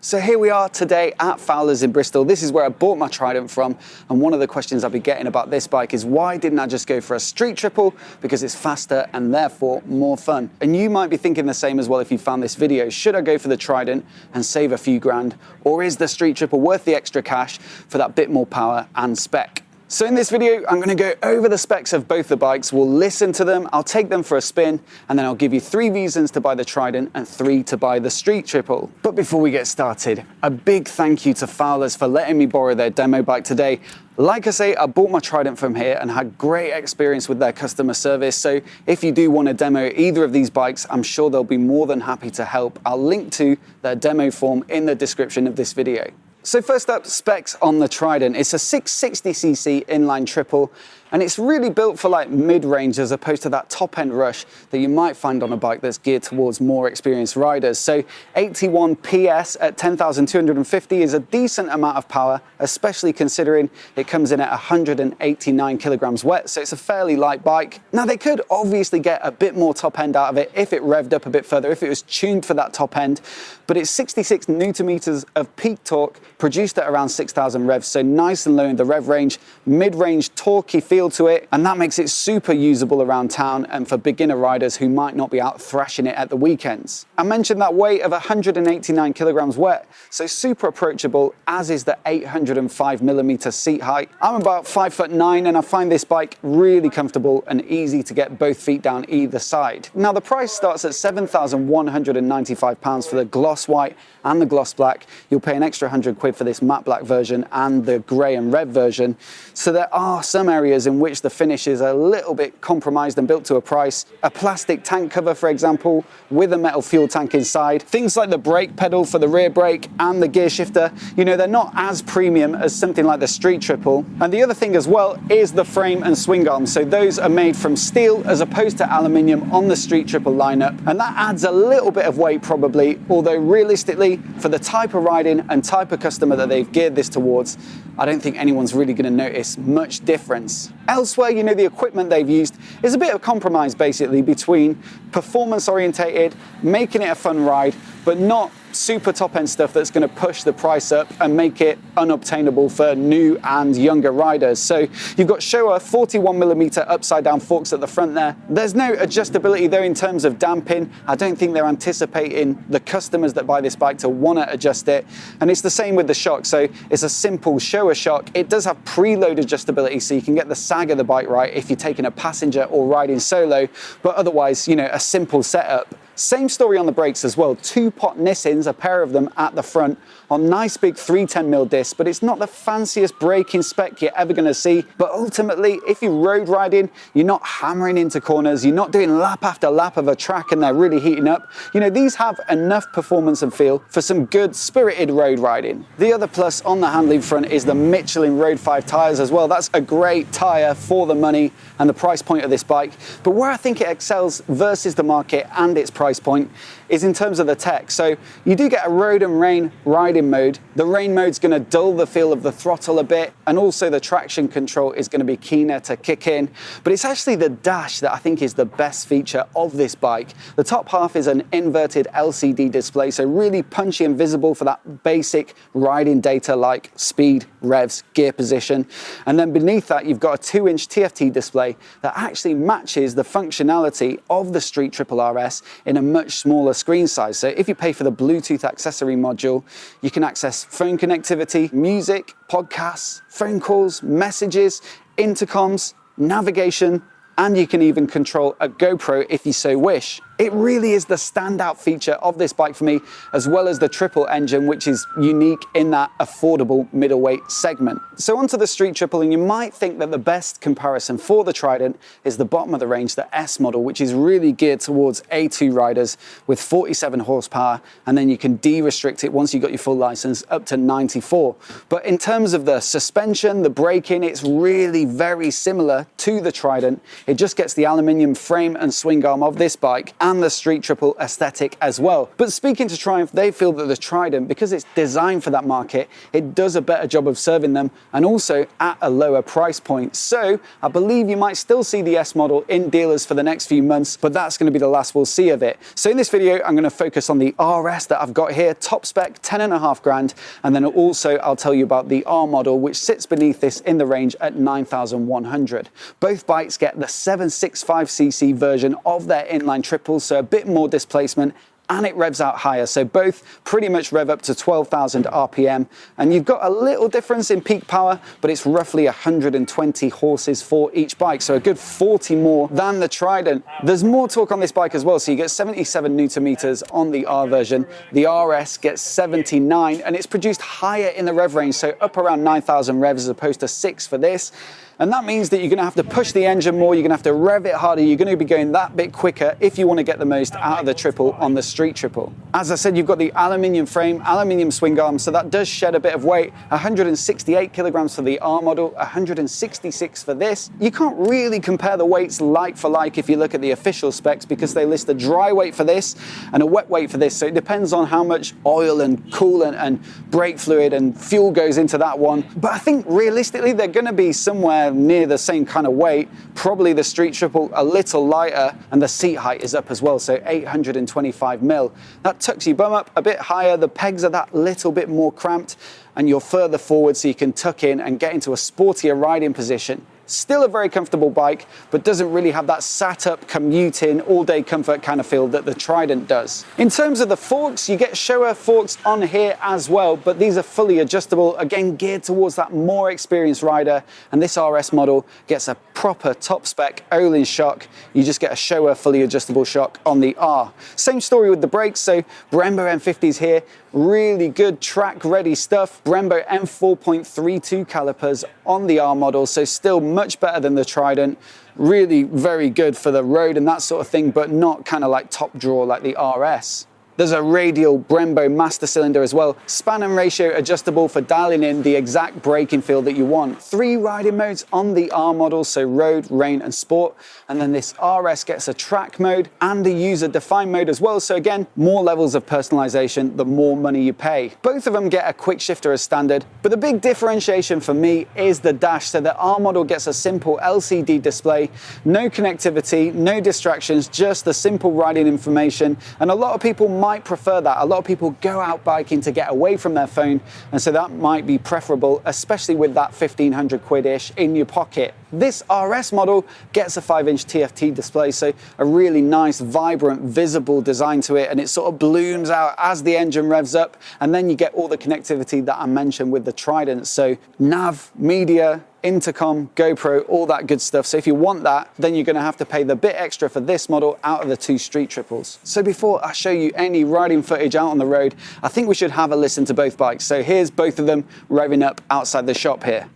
So here we are today at Fowler's in Bristol. This is where I bought my Trident from, and one of the questions I'll be getting about this bike is why didn't I just go for a street triple? Because it's faster and therefore more fun. And you might be thinking the same as well if you found this video. Should I go for the Trident and save a few grand, or is the street triple worth the extra cash for that bit more power and spec? So in this video, I'm going to go over the specs of both the bikes. We'll listen to them, I'll take them for a spin, and then I'll give you 3 reasons to buy the Trident and 3 to buy the Street Triple. But before we get started, a big thank you to Fowler's for letting me borrow their demo bike today. Like I say, I bought my Trident from here and had great experience with their customer service. So if you do want to demo either of these bikes, I'm sure they'll be more than happy to help. I'll link to their demo form in the description of this video. So first up, specs on the Trident. It's a 660cc inline triple, and it's really built for like mid-range as opposed to that top-end rush that you might find on a bike that's geared towards more experienced riders. So 81 PS at 10,250 is a decent amount of power, especially considering it comes in at 189 kilograms wet, so it's a fairly light bike. Now they could obviously get a bit more top end out of it if it revved up a bit further, if it was tuned for that top end, but it's 66 newton meters of peak torque, produced at around 6,000 revs, so nice and low in the rev range, mid-range torquey feel to it, and that makes it super usable around town and for beginner riders who might not be out thrashing it at the weekends. I mentioned that weight of 189 kilograms wet, so super approachable, as is the 805 millimeter seat height. I'm about 5'9" and I find this bike really comfortable and easy to get both feet down either side. Now the price starts at £7,195 for the gloss white and the gloss black. You'll pay an extra 100 quid for this matte black version and the grey and red version. So there are some areas in which the finish is a little bit compromised and built to a price. A plastic tank cover, for example, with a metal fuel tank inside. Things like the brake pedal for the rear brake and the gear shifter, you know, they're not as premium as something like the Street Triple. And the other thing as well is the frame and swing arms. So those are made from steel as opposed to aluminium on the Street Triple lineup. And that adds a little bit of weight probably, although realistically, for the type of riding and type of customer that they've geared this towards, I don't think anyone's really going to notice much difference. Elsewhere, you know, the equipment they've used is a bit of compromise basically between performance orientated, making it a fun ride, but not super top-end stuff that's going to push the price up and make it unobtainable for new and younger riders. So you've got Showa 41mm upside-down forks at the front there. There's no adjustability though in terms of damping. I don't think they're anticipating the customers that buy this bike to want to adjust it. And it's the same with the shock. So it's a simple Showa shock. It does have preload adjustability, so you can get the sag of the bike right if you're taking a passenger or riding solo, but otherwise, you know, a simple setup. Same story on the brakes as well. 2-pot Nissins, a pair of them at the front, on nice big 310mm discs, but it's not the fanciest braking spec you're ever going to see. But ultimately, if you're road riding, you're not hammering into corners, you're not doing lap after lap of a track and they're really heating up. You know, these have enough performance and feel for some good spirited road riding. The other plus on the handling front is the Michelin Road 5 tyres as well. That's a great tyre for the money and the price point of this bike. But where I think it excels versus the market and its price point is in terms of the tech. So you do get a road and rain riding mode. The rain mode's going to dull the feel of the throttle a bit, and also the traction control is going to be keener to kick in. But it's actually the dash that I think is the best feature of this bike. The top half is an inverted LCD display, so really punchy and visible for that basic riding data like speed, revs, gear position. And then beneath that, you've got a 2-inch TFT display that actually matches the functionality of the Street Triple RS in a much smaller screen size. So if you pay for the Bluetooth accessory module, you can access phone connectivity, music, podcasts, phone calls, messages, intercoms, navigation, and you can even control a GoPro if you so wish. It really is the standout feature of this bike for me, as well as the triple engine, which is unique in that affordable middleweight segment. So onto the Street Triple, and you might think that the best comparison for the Trident is the bottom of the range, the S model, which is really geared towards A2 riders with 47 horsepower, and then you can de-restrict it once you've got your full license up to 94. But in terms of the suspension, the braking, it's really very similar to the Trident. It just gets the aluminium frame and swing arm of this bike and the Street Triple aesthetic as well. But speaking to Triumph, they feel that the Trident, because it's designed for that market, it does a better job of serving them, and also at a lower price point. So I believe you might still see the S model in dealers for the next few months, but that's going to be the last we'll see of it. So in this video, I'm going to focus on the RS that I've got here, top spec, 10.5 grand, and then also I'll tell you about the R model, which sits beneath this in the range at 9,100. Both bikes get the 765cc version of their inline triples, so a bit more displacement, and it revs out higher. So both pretty much rev up to 12,000 RPM, and you've got a little difference in peak power, but it's roughly 120 horses for each bike, so a good 40 more than the Trident. There's more torque on this bike as well, so you get 77 Newton meters on the R version. The RS gets 79, and it's produced higher in the rev range, so up around 9,000 revs as opposed to 6 for this. And that means that you're going to have to push the engine more, you're going to have to rev it harder, you're going to be going that bit quicker if you want to get the most out of the triple on the Street Triple. As I said, you've got the aluminium frame, aluminium swing arm, so that does shed a bit of weight. 168 kilograms for the R model, 166 for this. You can't really compare the weights like for like if you look at the official specs, because they list a dry weight for this and a wet weight for this, so it depends on how much oil and coolant and brake fluid and fuel goes into that one. But I think realistically they're going to be somewhere near the same kind of weight, probably the Street Triple a little lighter, and the seat height is up as well, so 825 mil. That tucks your bum up a bit higher, the pegs are that little bit more cramped, and you're further forward so you can tuck in and get into a sportier riding position. Still a very comfortable bike, but doesn't really have that sat up, commuting, all day comfort kind of feel that the Trident does. In terms of the forks, you get Showa forks on here as well, but these are fully adjustable, again geared towards that more experienced rider, and this RS model gets a proper top spec Öhlins shock. You just get a Showa fully adjustable shock on the R. Same story with the brakes, so Brembo M50s here, really good track ready stuff. Brembo M4.32 calipers on the R model, so still much better than the Trident. Really very good for the road and that sort of thing, but not kind of like top draw like the RS. There's a radial Brembo master cylinder as well, span and ratio adjustable for dialing in the exact braking feel that you want. 3 riding modes on the R model, so road, rain and sport, and then this RS gets a track mode and a user defined mode as well, so again, more levels of personalization the more money you pay. Both of them get a quick shifter as standard, but the big differentiation for me is the dash. So the R model gets a simple LCD display, no connectivity, no distractions, just the simple riding information, and a lot of people might prefer that. A lot of people go out biking to get away from their phone, and so that might be preferable, especially with that 1,500 quid-ish in your pocket. This RS model gets a 5-inch TFT display, so a really nice, vibrant, visible design to it, and it sort of blooms out as the engine revs up, and then you get all the connectivity that I mentioned with the Trident, so nav, media, intercom, GoPro, all that good stuff. So if you want that, then you're going to have to pay the bit extra for this model out of the 2 Street Triples. So before I show you any riding footage out on the road, I think we should have a listen to both bikes. So here's both of them revving up outside the shop here.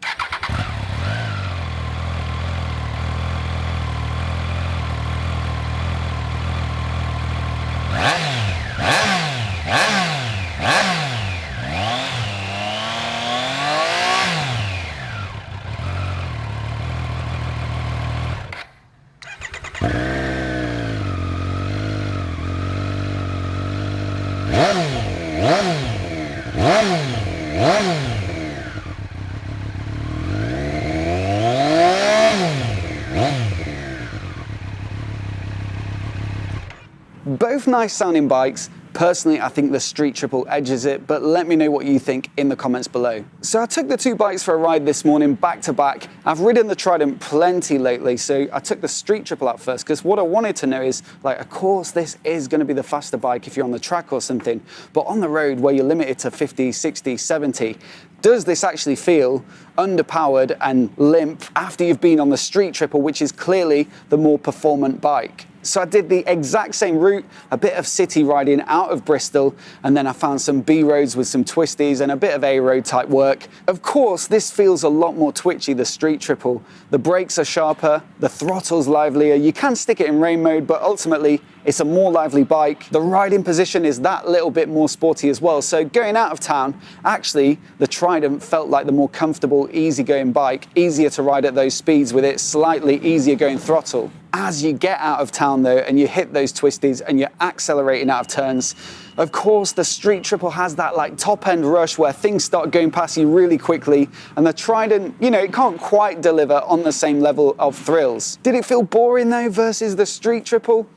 Both nice sounding bikes. Personally, I think the Street Triple edges it, but let me know what you think in the comments below. So I took the 2 bikes for a ride this morning, back to back. I've ridden the Trident plenty lately, so I took the Street Triple out first, because what I wanted to know is, like, of course, this is going to be the faster bike if you're on the track or something, but on the road where you're limited to 50, 60, 70, does this actually feel underpowered and limp after you've been on the Street Triple, which is clearly the more performant bike? So I did the exact same route, a bit of city riding out of Bristol, and then I found some B roads with some twisties and a bit of A road type work. Of course, this feels a lot more twitchy, the Street Triple. The brakes are sharper, the throttle's livelier. You can stick it in rain mode, but ultimately it's a more lively bike. The riding position is that little bit more sporty as well. So going out of town, actually, the Trident felt like the more comfortable, easygoing bike, easier to ride at those speeds with its slightly easier going throttle. As you get out of town though, and you hit those twisties and you're accelerating out of turns, of course the Street Triple has that like top end rush where things start going past you really quickly, and the Trident, you know, it can't quite deliver on the same level of thrills. Did it feel boring though versus the Street Triple?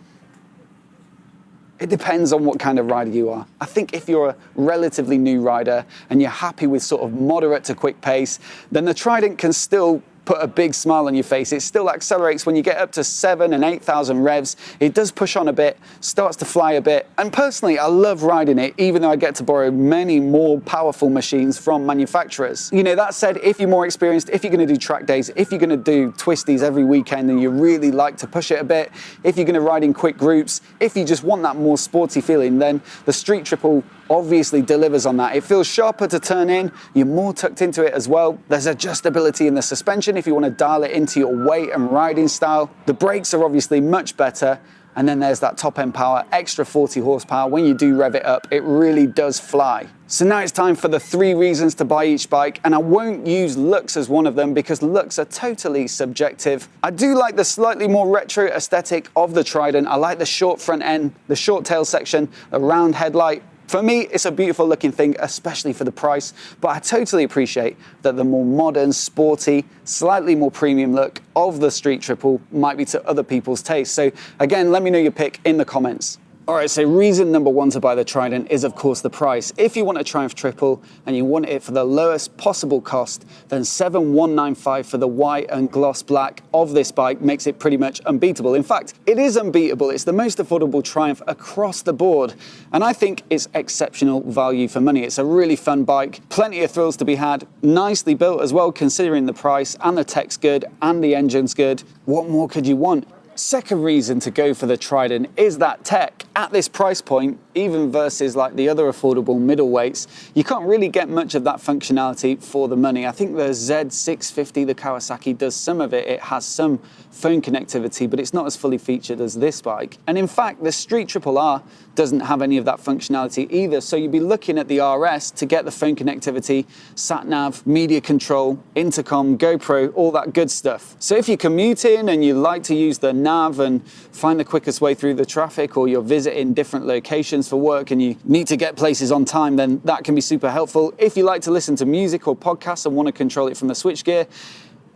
It depends on what kind of rider you are. I think if you're a relatively new rider and you're happy with sort of moderate to quick pace, then the Trident can still put a big smile on your face. It still accelerates when you get up to 7,000 and 8,000 revs. It does push on a bit, starts to fly a bit. And personally, I love riding it, even though I get to borrow many more powerful machines from manufacturers. You know, that said, if you're more experienced, if you're gonna do track days, if you're gonna do twisties every weekend and you really like to push it a bit, if you're gonna ride in quick groups, if you just want that more sporty feeling, then the Street Triple obviously delivers on that. It feels sharper to turn in, you're more tucked into it as well. There's adjustability in the suspension if you want to dial it into your weight and riding style. The brakes are obviously much better, and then there's that top end power, extra 40 horsepower. When you do rev it up, it really does fly. So now it's time for the 3 reasons to buy each bike, and I won't use looks as one of them because looks are totally subjective. I do like the slightly more retro aesthetic of the Trident. I like the short front end, the short tail section, the round headlight. For me, it's a beautiful looking thing, especially for the price, but I totally appreciate that the more modern, sporty, slightly more premium look of the Street Triple might be to other people's taste. So again, let me know your pick in the comments. All right, so reason number 1 to buy the Trident is of course the price. If you want a Triumph Triple and you want it for the lowest possible cost, then 7,195 for the white and gloss black of this bike makes it pretty much unbeatable. In fact, it is unbeatable. It's the most affordable Triumph across the board, and I think it's exceptional value for money. It's a really fun bike, plenty of thrills to be had, nicely built as well considering the price, and the tech's good and the engine's good. What more could you want? Second reason to go for the Trident is that tech. At this price point, even versus like the other affordable middleweights, you can't really get much of that functionality for the money. I think the Z650, the Kawasaki, does some of it. It has some phone connectivity, but it's not as fully featured as this bike. And in fact, the Street Triple R doesn't have any of that functionality either. So you'd be looking at the RS to get the phone connectivity, sat nav, media control, intercom, GoPro, all that good stuff. So if you're commuting and you like to use the nav and find the quickest way through the traffic, or you're visiting different locations for work and you need to get places on time, then that can be super helpful. If you like to listen to music or podcasts and want to control it from the switchgear,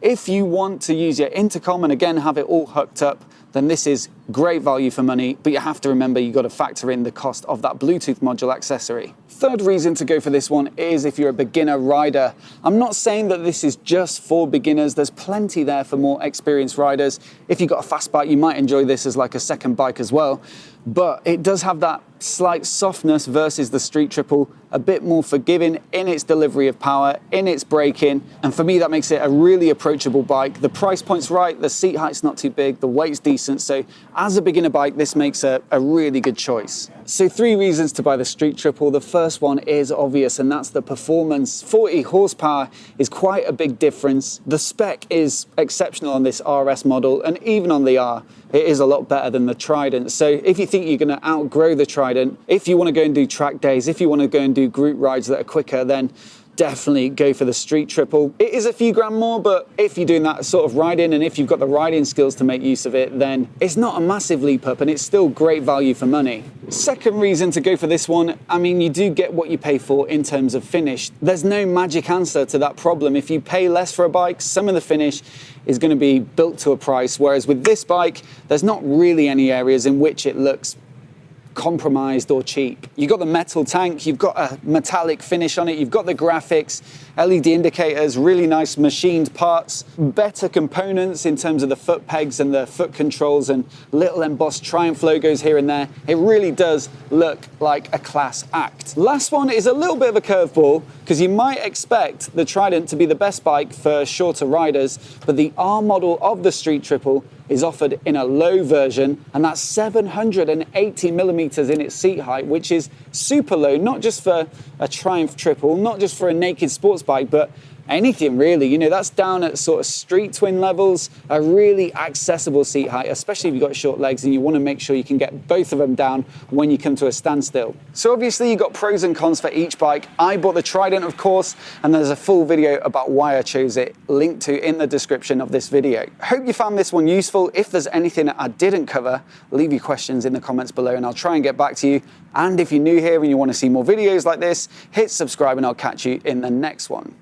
if you want to use your intercom and again have it all hooked up, then this is great value for money, but you have to remember you've got to factor in the cost of that Bluetooth module accessory. Third reason to go for this one is if you're a beginner rider. I'm not saying that this is just for beginners. There's plenty there for more experienced riders. If you've got a fast bike, you might enjoy this as like a second bike as well. But it does have that slight softness versus the Street Triple, a bit more forgiving in its delivery of power, in its braking, and for me that makes it a really approachable bike. The price point's right, the seat height's not too big, the weight's decent, so as a beginner bike this makes a really good choice. So 3 reasons to buy the Street Triple. The first one is obvious, and that's the performance. 40 horsepower is quite a big difference. The spec is exceptional on this RS model, and even on the R it is a lot better than the Trident. So if you think you're going to outgrow the Trident, if you want to go and do track days, if you want to go and do group rides that are quicker, then definitely go for the Street Triple. It is a few grand more, but if you're doing that sort of riding and if you've got the riding skills to make use of it, then it's not a massive leap up and it's still great value for money. Second reason to go for this one, I mean, you do get what you pay for in terms of finish. There's no magic answer to that problem. If you pay less for a bike, some of the finish is going to be built to a price, whereas with this bike, there's not really any areas in which it looks compromised or cheap. You've got the metal tank, you've got a metallic finish on it, you've got the graphics, LED indicators, really nice machined parts, better components in terms of the foot pegs and the foot controls and little embossed Triumph logos here and there. It really does look like a class act. Last one is a little bit of a curveball because you might expect the Trident to be the best bike for shorter riders, but the R model of the Street Triple is offered in a low version, and that's 780 millimeters in its seat height, which is super low, not just for a Triumph Triple, not just for a naked sports bike, but anything really. You know, that's down at sort of street twin levels, a really accessible seat height, especially if you've got short legs and you want to make sure you can get both of them down when you come to a standstill. So obviously you've got pros and cons for each bike. I bought the Trident, of course, and there's a full video about why I chose it linked to in the description of this video. Hope you found this one useful. If there's anything that I didn't cover, leave your questions in the comments below and I'll try and get back to you. And if you're new here and you want to see more videos like this, hit subscribe and I'll catch you in the next one.